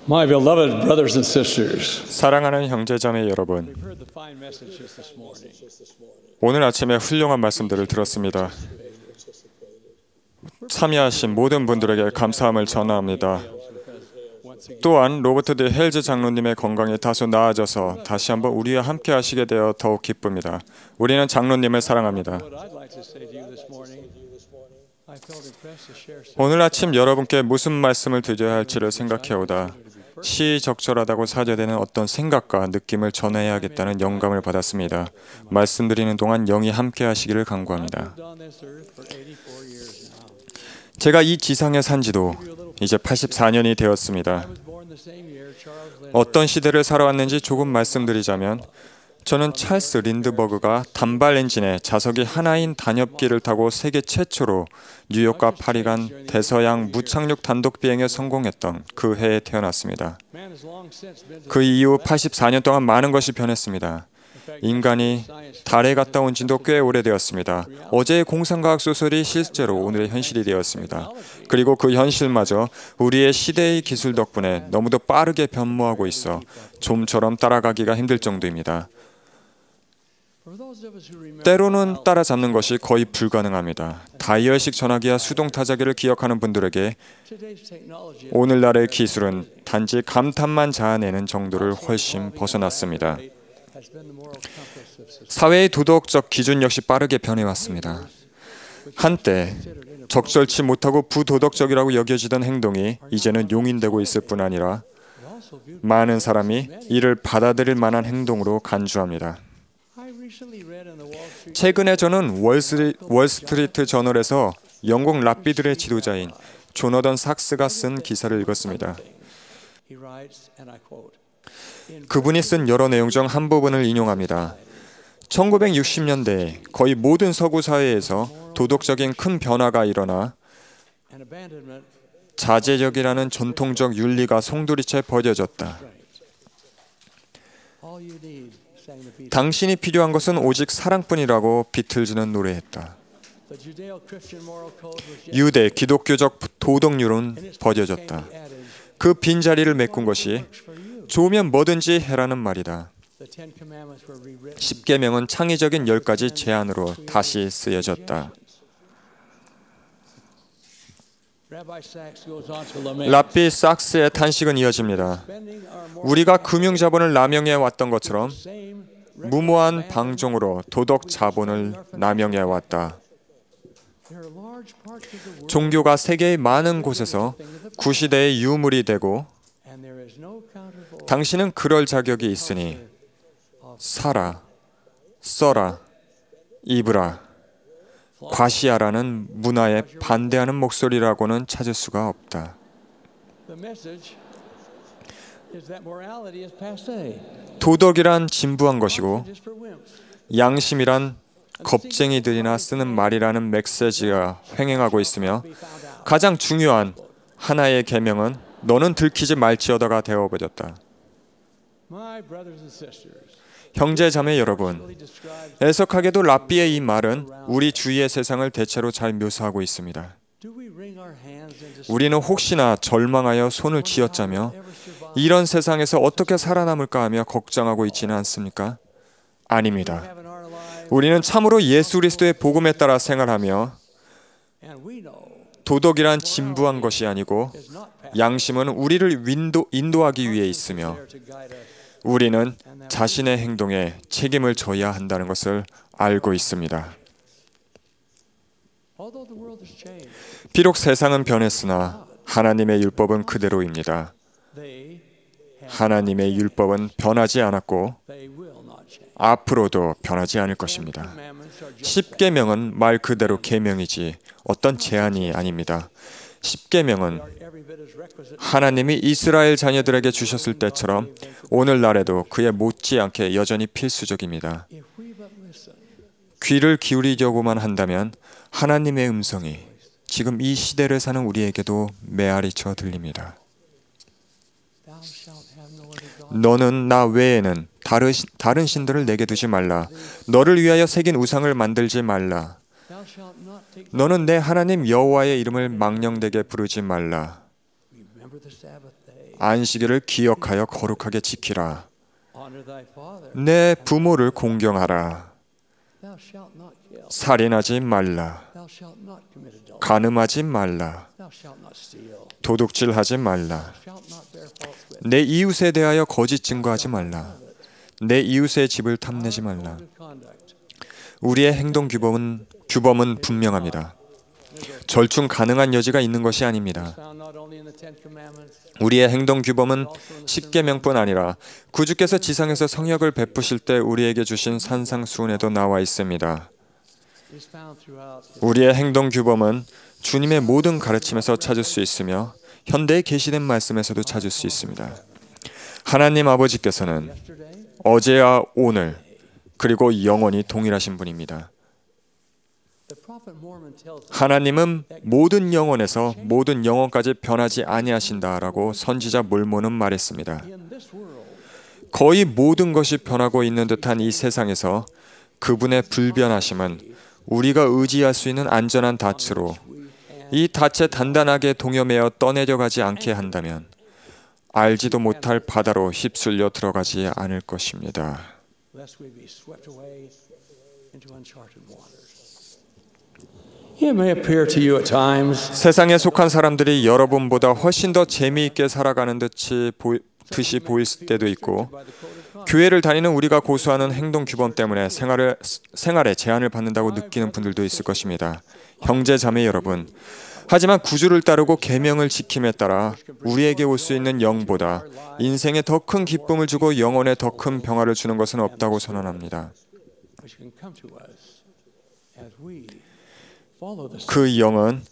My beloved brothers and sisters, 사랑하는 형제자매 여러분, we've heard the fine messages this morning. 오늘 아침에 훌륭한 말씀들을 들었습니다. 참여하신 모든 분들에게 감사함을 전합니다. 또한 로버트 디 헬즈 장로님의 건강이 다소 나아져서 다시 한번 우리와 함께 하시게 되어 더욱 기쁩니다. 우리는 장로님을 사랑합니다. What I'd like to say to you this morning, I felt impressed to share some 오늘 아침 여러분께 무슨 말씀을 드려야 할지를 생각해오다 시적절하다고 사죄되는 어떤 생각과 느낌을 전해야겠다는 영감을 받았습니다. 말씀드리는 동안 영이 함께 하시기를 간구합니다. on this earth for 84 years now. 제가 이 지상에 산 지도 이제 84년이 되었습니다. I was born the same year Charles Lindbergh. 어떤 시대를 살아왔는지 조금 말씀드리자면 저는 찰스 린드버그가 단발 엔진의 자석이 하나인 단엽기를 타고 세계 최초로 뉴욕과 파리 간 대서양 무착륙 단독 비행에 성공했던 그 해에 태어났습니다. Man has long since been to 그 이후 84년 동안 많은 것이 변했습니다. 인간이 달에 갔다 온 지도 꽤 오래되었습니다. 어제의 공상과학 소설이 실제로 오늘의 현실이 되었습니다. 그리고 그 현실마저 우리의 시대의 기술 덕분에 너무도 빠르게 변모하고 있어 좀처럼 따라가기가 힘들 정도입니다. For those of us who remember 때로는 따라잡는 것이 거의 불가능합니다. 다이얼식 전화기와 수동 타자기를 기억하는 분들에게 today's technology 오늘날의 기술은 단지 감탄만 자아내는 정도를 훨씬 벗어났습니다. has been the moral compass of society. 사회의 도덕적 기준 역시 빠르게 변해왔습니다. 한때 적절치 못하고 부도덕적이라고 여겨지던 행동이 이제는 용인되고 있을 뿐 아니라 Also viewed. 많은 사람이 이를 받아들일 만한 행동으로 간주합니다. I recently read in the Wall Street 최근에 저는 월스트리트 저널에서 영국 랍비들의 지도자인 조너던 삭스가 쓴 기사를 읽었습니다. he writes, and I quote, 그분이 쓴 여러 내용 중 한 부분을 인용합니다. 1960년대에 거의 모든 서구 사회에서 도덕적인 큰 변화가 일어나 and abandonment 자제력이라는 전통적 윤리가 송두리째 버려졌다. all you need, sang the Beatles. 당신이 필요한 것은 오직 사랑뿐이라고 비틀즈는 노래했다. The Judeo-Christian moral code was yet 유대 기독교적 도덕률은 버려졌다. added. 그 빈자리를 메꾼 것이 Works for you. 좋으면 뭐든지 해라는 말이다. The Ten Commandments were rewritten. 십계명은 창의적인 10가지 제안으로 다시 쓰여졌다. Rabbi Sachs goes on to lament. 랍비 sak스의 탄식은 이어집니다. Spending our moral 우리가 금융자본을 남용해 왔던 것처럼 same 무모한 방종으로 도덕 자본을 남용해 왔다. there are large parts of the world 종교가 세계의 많은 곳에서 구시대의 유물이 되고 and there is no counter for 당신은 그럴 자격이 있으니 사라, 써라, 입으라, 과시하라는 문화에 반대하는 목소리라고는 찾을 수가 없다. the message is that morality is passé. 도덕이란 진부한 것이고 Just for wimps. 양심이란 겁쟁이들이나 쓰는 말이라는 메시지가 횡행하고 있으며 가장 중요한 하나의 계명은 너는 들키지 말지어다가 되어버렸다. My brothers and sisters, 형제 자매 여러분, really describes 애석하게도 랍비의 이 말은 우리 주위의 세상을 대체로 잘 묘사하고 있습니다. do we wring our hands and 우리는 혹시나 절망하여 손을 쥐어짜며 ever survive 이런 세상에서 어떻게 살아남을까 하며 걱정하고 있지는 않습니까? 아닙니다. have in our lives? 우리는 참으로 예수 그리스도의 복음에 따라 생활하며 And we know 도덕이란 진부한 것이 아니고 is not passé 양심은 우리를 인도하기 위해 있으며 there to guide us. 우리는 자신의 행동에 책임을 져야 한다는 것을 알고 있습니다. Although the world has changed, 비록 세상은 변했으나 하나님의 율법은 그대로입니다. they 하나님의 율법은 변하지 않았고 they will not change. 앞으로도 변하지 않을 것입니다. Commandments are just 십계명은 말 그대로 계명이지 어떤 제한이 아닙니다. 십계명은 every bit as requisite. 하나님이 이스라엘 자녀들에게 주셨을 때처럼 오늘날에도 그에 못지않게 여전히 필수적입니다. If we but listen, 귀를 기울이려고만 한다면 하나님의 음성이 지금 이 시대를 사는 우리에게도 메아리쳐 들립니다. thou shalt have no other God. 너는 나 외에는 다른 신들을 내게 두지 말라. 너를 위하여 새긴 우상을 만들지 말라. Thou shalt not take 너는 내 하나님 여호와의 이름을 망령되게 부르지 말라. remember 안식일을 기억하여 거룩하게 지키라. 내 부모를 공경하라. 살인하지 말라. 간음하지 말라. 도둑질하지 말라. 내 이웃에 대하여 거짓 증거하지 말라. 내 이웃의 집을 탐내지 말라. 우리의 행동 규범은 분명합니다. 절충 가능한 여지가 있는 것이 아닙니다. 우리의 행동 규범은 십계명뿐 아니라 구주께서 지상에서 성역을 베푸실 때 우리에게 주신 산상수훈에도 나와 있습니다. 우리의 행동 규범은 주님의 모든 가르침에서 찾을 수 있으며 현대에 계시된 말씀에서도 찾을 수 있습니다. 하나님 아버지께서는 어제와 오늘 그리고 영원히 동일하신 분입니다. 하나님은 모든 영혼에서 모든 영혼까지 변하지 아니하신다라고 선지자 몰몬은 말했습니다. 거의 모든 것이 변하고 있는 듯한 이 세상에서 그분의 불변하심은 우리가 의지할 수 있는 안전한 닻으로 이 닻에 단단하게 동여매어 떠내려가지 않게 한다면 알지도 못할 바다로 휩쓸려 들어가지 않을 것입니다. 세상에 속한 사람들이 여러분보다 훨씬 더 재미있게 살아가는 듯이 보일 때도 있고, 교회를 다니는 우리가 고수하는 행동 규범 때문에 생활에 제한을 받는다고 느끼는 분들도 있을 것입니다. 형제 자매 여러분, 하지만 구주를 따르고 계명을 지킴에 따라 우리에게 올 수 있는 영보다 인생에 더 큰 기쁨을 주고 영혼에 더 큰 평화를 주는 것은 없다고 선언합니다. 그 영은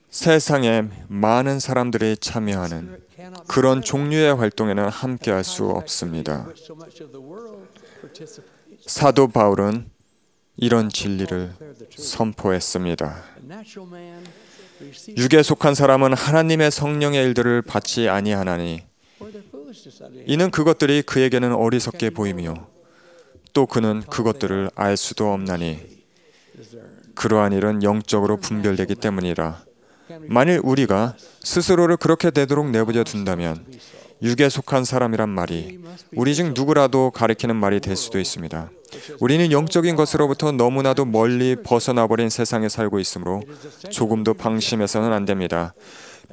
세상에 많은 사람들이 참여하는 그런 종류의 활동에는 함께할 수 없습니다. 사도 바울은 이런 진리를 선포했습니다. 육에 속한 사람은 하나님의 성령의 일들을 받지 아니하나니 이는 그것들이 그에게는 어리석게 보이며 또 그는 그것들을 알 수도 없나니 그러한 일은 영적으로 분별되기 때문이라. 만일 우리가 스스로를 그렇게 되도록 내버려 둔다면 육에 속한 사람이란 말이 우리 중 누구라도 가리키는 말이 될 수도 있습니다. 우리는 영적인 것으로부터 너무나도 멀리 벗어나버린 세상에 살고 있으므로 조금도 방심해서는 안 됩니다.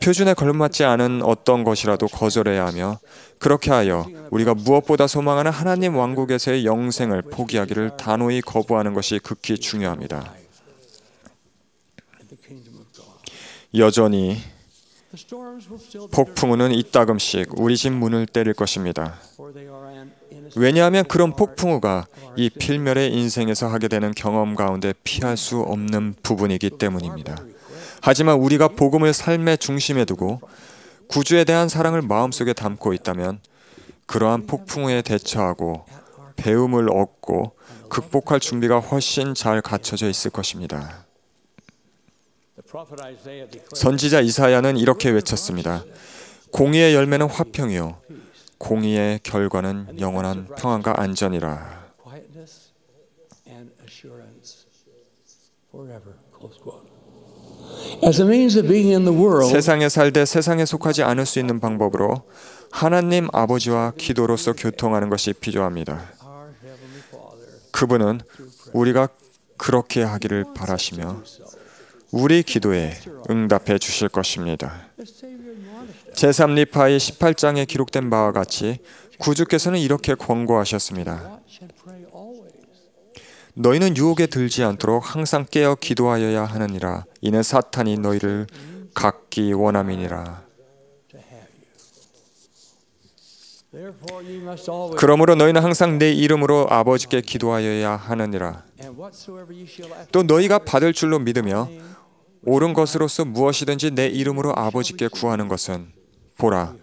표준에 걸맞지 않은 어떤 것이라도 거절해야 하며, 그렇게 하여 우리가 무엇보다 소망하는 하나님 왕국에서의 영생을 포기하기를 단호히 거부하는 것이 극히 중요합니다. 여전히 폭풍우는 이따금씩 우리 집 문을 때릴 것입니다. 왜냐하면 그런 폭풍우가 이 필멸의 인생에서 하게 되는 경험 가운데 피할 수 없는 부분이기 때문입니다. 하지만 우리가 복음을 삶의 중심에 두고 구주에 대한 사랑을 마음속에 담고 있다면 그러한 폭풍우에 대처하고 배움을 얻고 극복할 준비가 훨씬 잘 갖춰져 있을 것입니다. 선지자 이사야는 이렇게 외쳤습니다. 공의의 열매는 화평이요 공의의 결과는 영원한 평안과 안전이라. 세상에 살되 세상에 속하지 않을 수 있는 방법으로 하나님 아버지와 기도로서 교통하는 것이 필요합니다. 그분은 우리가 그렇게 하기를 바라시며 우리 기도에 응답해 주실 것입니다. 제3리파이 18장에 기록된 바와 같이 구주께서는 이렇게 권고하셨습니다. 너희는 유혹에 들지 않도록 항상 깨어 기도하여야 하느니라. 이는 사탄이 너희를 갖기 원함이니라. 그러므로 너희는 항상 내 이름으로 아버지께 기도하여야 하느니라. 또 너희가 받을 줄로 믿으며 옳은 것으로서 무엇이든지 내 이름으로 아버지께 구하는 것은 보라,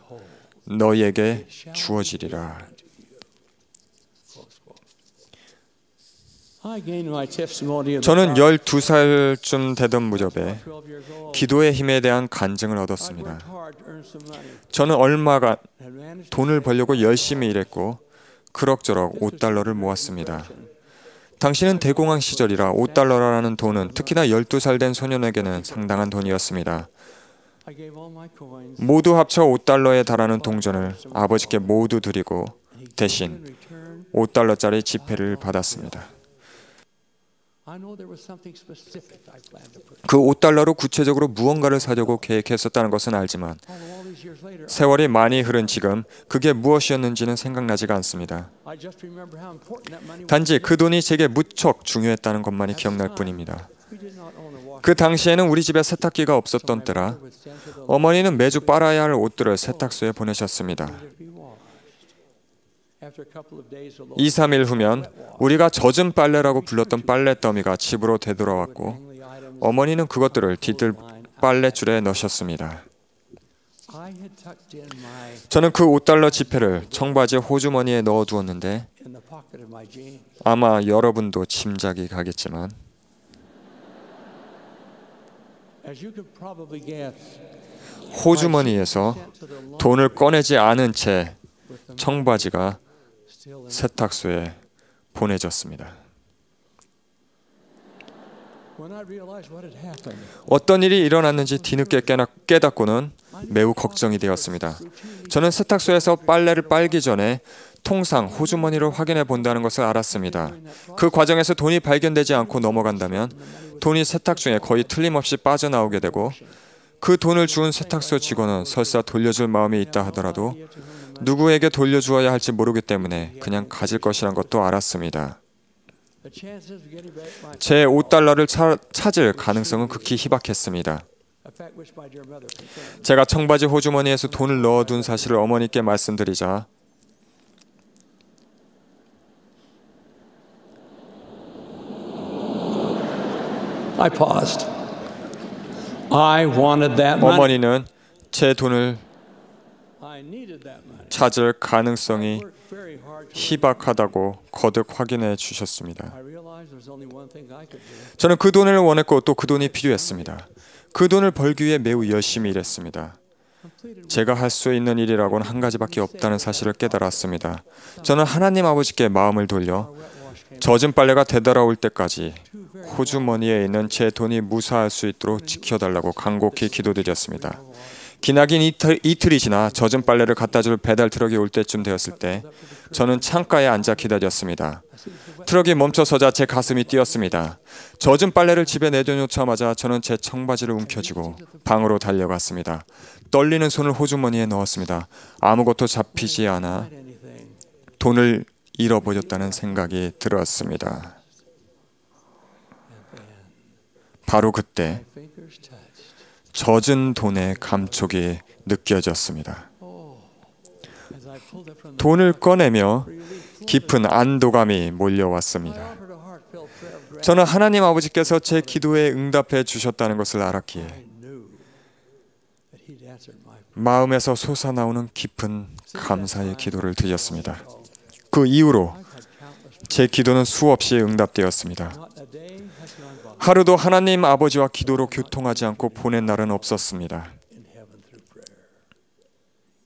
너희에게 주어지리라. 저는 12살쯤 되던 무렵에 기도의 힘에 대한 간증을 얻었습니다. 저는 얼마간 돈을 벌려고 열심히 일했고 그럭저럭 $5를 모았습니다. 당시는 대공황 시절이라 $5라는 돈은 특히나 12살 된 소년에게는 상당한 돈이었습니다. I gave all my coins. 모두 합쳐 $5에 달하는 동전을 아버지께 모두 드리고 대신 $5짜리 지폐를 받았습니다. I know there was something specific I planned to purchase. 그 $5로 구체적으로 무언가를 사려고 계획했었다는 것은 알지만 Although all these years later, 세월이 많이 흐른 지금 그게 무엇이었는지는 생각나지가 않습니다. I just remember how important that money was. 단지 그 돈이 제게 무척 중요했다는 것만이 기억날 뿐입니다. We did not own a washer. 그 당시에는 우리 집에 세탁기가 없었던 때라 Would send to the 어머니는 매주 빨아야 할 옷들을 세탁소에 보내셨습니다. to be washed. After a couple of days, the Lord 2, 3일 후면 우리가 젖은 빨래라고 불렀던 빨래 더미가 집으로 되돌아왔고 hang the items. 어머니는 그것들을 뒤뜰 빨래줄에 넣으셨습니다. I had tucked in my 저는 그 $5 지폐를 청바지 호주머니에 넣어두었는데 in the pocket of my jeans. 아마 여러분도 짐작이 가겠지만 As you could probably guess, 호주머니에서 sent to the laundry 돈을 꺼내지 않은 채 with the 청바지가 still in. 세탁소에 보내졌습니다. When I realized what had happened, 어떤 일이 일어났는지 뒤늦게 깨닫고는 매우 걱정이 되었습니다. 저는 세탁소에서 빨래를 빨기 전에 통상 호주머니를 확인해 본다는 것을 알았습니다. 그 과정에서 돈이 발견되지 않고 넘어간다면 돈이 세탁 중에 거의 틀림없이 빠져나오게 되고 그 돈을 주운 세탁소 직원은 설사 돌려줄 마음이 있다 하더라도 누구에게 돌려주어야 할지 모르기 때문에 그냥 가질 것이란 것도 알았습니다. the chances of getting back my 제 $5를 찾을 가능성은 극히 희박했습니다. a fact which my dear mother confirmed. 제가 청바지 호주머니에서 돈을 넣어둔 사실을 어머니께 말씀드리자 I paused. I wanted that money. 어머니는 제 돈을 I needed that money. 찾을 가능성이 Worked very hard to 희박하다고 거듭 확인해 주셨습니다. I realized there was only one thing I could do. 저는 그 돈을 원했고 또 그 돈이 필요했습니다. 그 돈을 벌기 위해 매우 열심히 일했습니다. Completed 제가 할 수 있는 일이라고는 한 가지밖에 없다는 사실을 깨달았습니다. 저는 하나님 아버지께 마음을 돌려 wet wash came. 젖은 빨래가 되돌아올 때까지 호주머니에 있는 제 돈이 무사할 수 있도록 지켜달라고 간곡히 기도드렸습니다. 기나긴 이틀이 지나 젖은 빨래를 갖다 줄 배달 트럭이 올 때쯤 되었을 때 저는 창가에 앉아 기다렸습니다. 트럭이 멈춰서자 제 가슴이 뛰었습니다. 젖은 빨래를 집에 내려놓자마자 저는 제 청바지를 움켜쥐고 방으로 달려갔습니다. 떨리는 손을 호주머니에 넣었습니다. 아무것도 잡히지 않아 Anything. 돈을 잃어버렸다는 생각이 들었습니다. 바로 그때 Fingers touched. 젖은 돈의 감촉이 느껴졌습니다. As I pulled it from the 돈을 꺼내며 relief, 깊은 안도감이 I 몰려왔습니다. offered a heartfelt prayer of gratitude. 저는 하나님 아버지께서 제 기도에 응답해 주셨다는 것을 알았기에 I knew that He'd answered my 마음에서 솟아나오는 깊은 감사의 기도를 드렸습니다. 그 이후로 I've had countless. 제 기도는 수없이 응답되었습니다. Not a day has gone by 하루도 하나님 아버지와 기도로 교통하지 않고 보낸 날은 없었습니다. in heaven through prayer.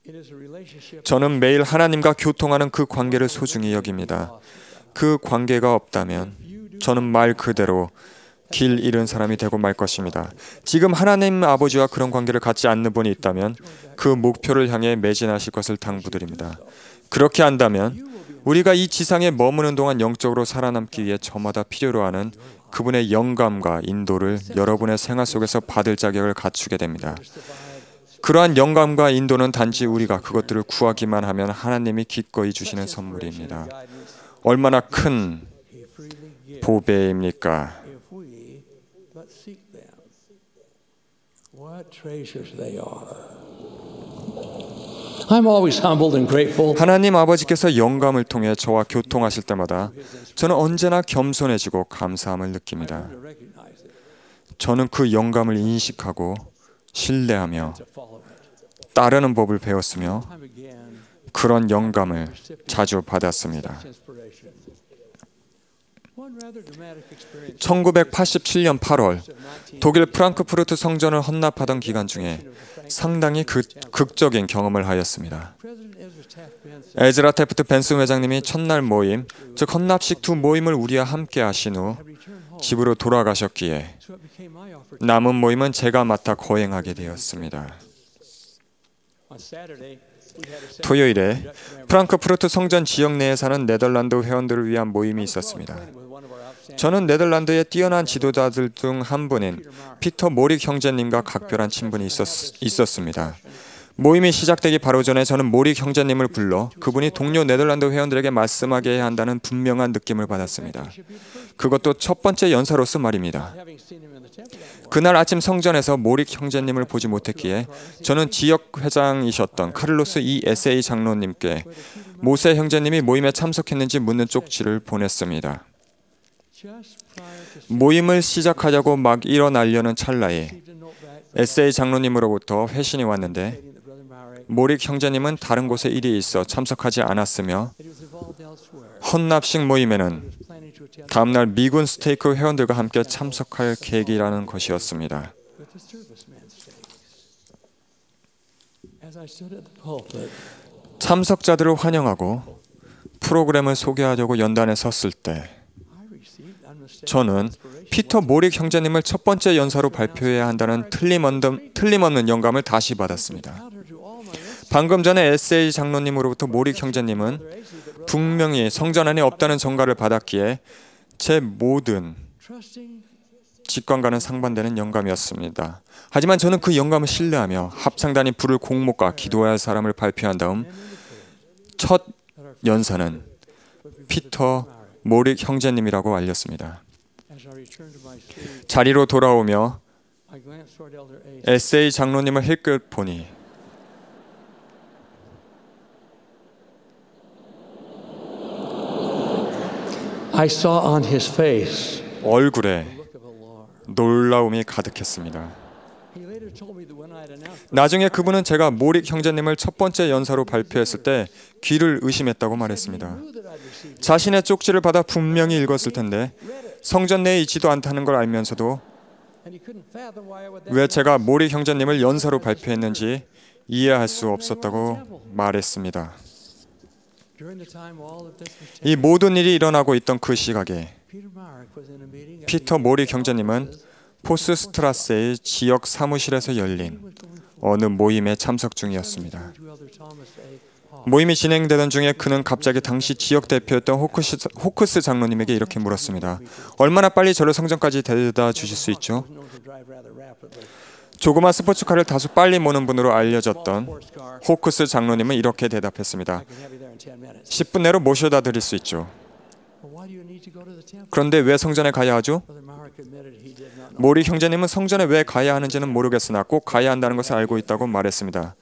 It is a relationship. 저는 매일 하나님과 교통하는 그 관계를 소중히 여깁니다. 그 관계가 없다면 저는 말 그대로 길 잃은 사람이 되고 말 것입니다. 지금 하나님 아버지와 그런 관계를 갖지 않는 분이 있다면 그 목표를 향해 매진하실 것을 당부드립니다. 그렇게 한다면 우리가 이 지상에 머무는 동안 영적으로 살아남기 위해 저마다 필요로 하는 그분의 영감과 인도를 여러분의 생활 속에서 받을 자격을 갖추게 됩니다. 그러한 영감과 인도는 단지 우리가 그것들을 구하기만 하면 하나님이 기꺼이 주시는 선물입니다. 얼마나 큰 He freely gives 보배입니까? if we but seek them. What treasures they are. I'm always humbled and grateful. 하나님 아버지께서 영감을 통해 저와 교통하실 때마다 저는 언제나 겸손해지고 감사함을 느낍니다. To recognize it, 저는 그 영감을 인식하고 신뢰하며 to follow it. 따르는 법을 배웠으며 Time again, 그런 영감을 자주 받았습니다. inspiration. One rather dramatic experience. 1987년 8월 of 19 독일 프랑크푸르트 성전을 헌납하던 기간 중에 상당히 극적인 경험을 하였습니다. President Ezra Taft Benson 에즈라 테프트 벤슨 회장님이 첫날 모임, 즉 헌납식 두 모임을 우리와 함께 하신 후 returned home 집으로 돌아가셨기에 남은 모임은 제가 맡아 거행하게 되었습니다. 토요일에 프랑크푸르트 성전 지역 내에 사는 네덜란드 회원들을 위한 모임이 있었습니다. 저는 네덜란드의 뛰어난 지도자들 중 한 분인 피터 모릭 형제님과 각별한 친분이 있었습니다. 모임이 시작되기 바로 전에 저는 모릭 형제님을 불러 그분이 동료 네덜란드 회원들에게 말씀하게 해야 한다는 분명한 느낌을 받았습니다. 그것도 첫 번째 연사로서 말입니다. 그날 아침 성전에서 모릭 형제님을 보지 못했기에 저는 지역 회장이셨던 카를로스 SA 장로님께 모세 형제님이 모임에 참석했는지 묻는 쪽지를 보냈습니다. 모임을 시작하려고 막 일어나려는 찰나에 SA 장로님으로부터 회신이 왔는데 모릭 형제님은 다른 곳에 일이 있어 참석하지 않았으며 헌납식 모임에는 다음날 미군 스테이크 회원들과 함께 참석할 계획이라는 것이었습니다. 참석자들을 환영하고 프로그램을 소개하려고 연단에 섰을 때 저는 피터 모릭 형제님을 첫 번째 연사로 발표해야 한다는 틀림없는 영감을 다시 받았습니다. 방금 전에 SA 장로님으로부터 모릭 형제님은 분명히 성전 안에 없다는 전가를 받았기에 제 모든 직관과는 상반되는 영감이었습니다. 하지만 저는 그 영감을 신뢰하며 합창단이 부를 곡목과 기도해야 할 사람을 발표한 다음 첫 연사는 피터 모릭 형제님이라고 알렸습니다. 자리로 돌아오며 SA 장로님을 힐끗 보니 I saw on his face 얼굴에 놀라움이 가득했습니다. 나중에 그분은 제가 모릭 형제님을 첫 번째 연사로 발표했을 때 귀를 의심했다고 말했습니다. 자신의 쪽지를 받아 분명히 읽었을 텐데 성전 내에 있지도 않다는 걸 알면서도 왜 제가 모릭 형제님을 연사로 발표했는지 이해할 수 없었다고 말했습니다. 이 모든 일이 일어나고 있던 그 시각에 피터 모릭 형제님은 포스스트라세의 지역 사무실에서 열린 어느 모임에 참석 중이었습니다. 모임이 진행되던 중에 그는 갑자기 당시 지역 대표였던 호크스 장로님에게 이렇게 물었습니다. 얼마나 빨리 저를 성전까지 데려다 주실 수 있죠? 조그만 스포츠카를 다소 빨리 모는 분으로 알려졌던 호크스 장로님은 이렇게 대답했습니다. 10분 내로 모셔다 드릴 수 있죠. 그런데 왜 성전에 가야 하죠? 모릭 형제님은 성전에 왜 가야 하는지는 모르겠으나 꼭 가야 한다는 것을 알고 있다고 말했습니다.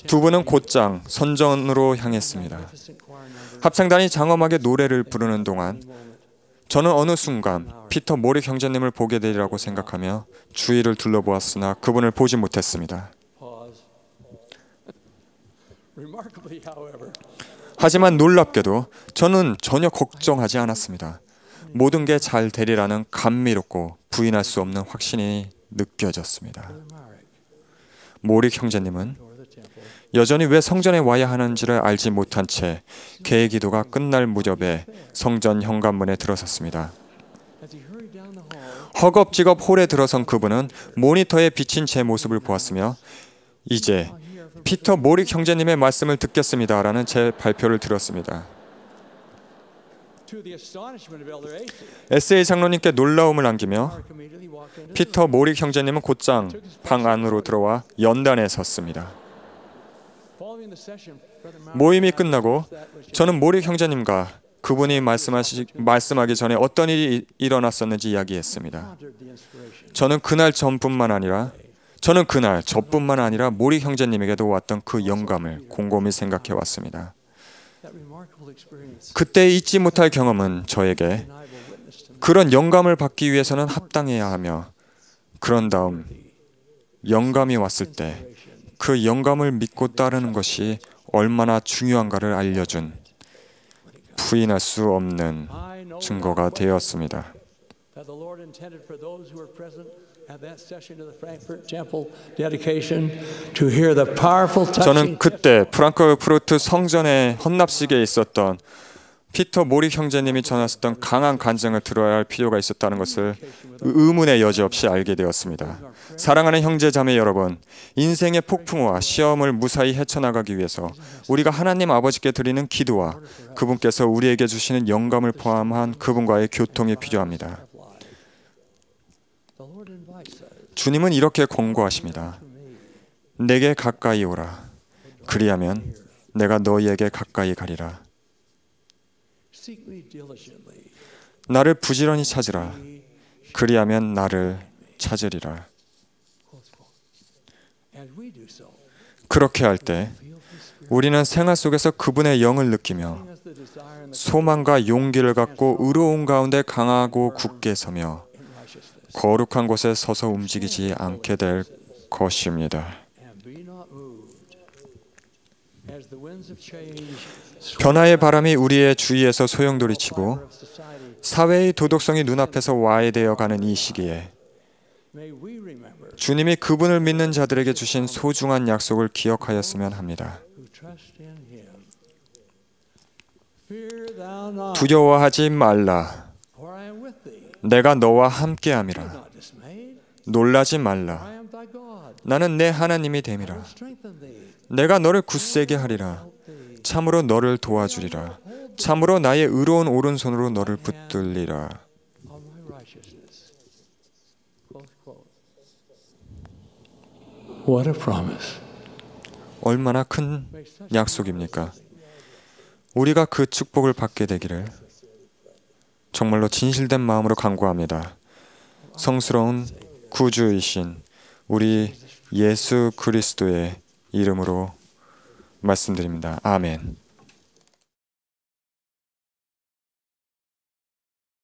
두 분은 곧장 선전으로 향했습니다. 합창단이 장엄하게 노래를 부르는 동안 저는 어느 순간 피터 모릭 형제님을 보게 되리라고 생각하며 주위를 둘러보았으나 그분을 보지 못했습니다. 하지만 놀랍게도 저는 전혀 걱정하지 않았습니다. 모든 게 잘 되리라는 감미롭고 부인할 수 없는 확신이 느껴졌습니다. 모릭 형제님은 여전히 왜 성전에 와야 하는지를 알지 못한 채 개의 기도가 끝날 무렵에 성전 현관문에 들어섰습니다. 허겁지겁 홀에 들어선 그분은 모니터에 비친 제 모습을 보았으며 이제 피터 모릭 형제님의 말씀을 듣겠습니다라는 제 발표를 들었습니다. SA 장로님께 놀라움을 안기며 피터 모릭 형제님은 곧장 방 안으로 들어와 연단에 섰습니다. 모임이 끝나고 저는 모릭 형제님과 그분이 말씀하기 전에 어떤 일이 일어났었는지 이야기했습니다. 저는 그날 저뿐만 아니라 모릭 형제님에게도 왔던 그 영감을 곰곰이 생각해 왔습니다. 그때 잊지 못할 경험은 저에게 그런 영감을 받기 위해서는 합당해야 하며 그런 다음 영감이 왔을 때 그 영감을 믿고 따르는 것이 얼마나 중요한가를 알려준 부인할 수 없는 증거가 되었습니다. 저는 그때 프랑크푸르트 성전의 헌납식에 있었던 피터 모릭 형제님이 전하셨던 강한 간증을 들어야 할 필요가 있었다는 것을 의문의 여지 없이 알게 되었습니다. 사랑하는 형제 자매 여러분, 인생의 폭풍과 시험을 무사히 헤쳐나가기 위해서 우리가 하나님 아버지께 드리는 기도와 그분께서 우리에게 주시는 영감을 포함한 그분과의 교통이 필요합니다. 주님은 이렇게 권고하십니다. 내게 가까이 오라. 그리하면 내가 너희에게 가까이 가리라. 나를 부지런히 찾으라. 그리하면 나를 찾으리라. 그렇게 할 때 우리는 생활 속에서 그분의 영을 느끼며 소망과 용기를 갖고 의로운 가운데 강하고 굳게 서며 거룩한 곳에 서서 움직이지 않게 될 것입니다. 변화의 바람이 우리의 주위에서 소용돌이치고 사회의 도덕성이 눈앞에서 와해되어 가는 이 시기에 주님이 그분을 믿는 자들에게 주신 소중한 약속을 기억하였으면 합니다. 두려워하지 말라. 내가 너와 함께함이라. 놀라지 말라. 나는 내 하나님이 됨이라. 내가 너를 굳세게 하리라. 참으로 너를 도와주리라. 참으로 나의 의로운 오른손으로 너를 붙들리라. What a promise. 얼마나 큰 약속입니까? 우리가 그 축복을 받게 되기를 정말로 진실된 마음으로 간구합니다. 성스러운 구주이신 우리 예수 그리스도의 이름으로 말씀드립니다. 아멘.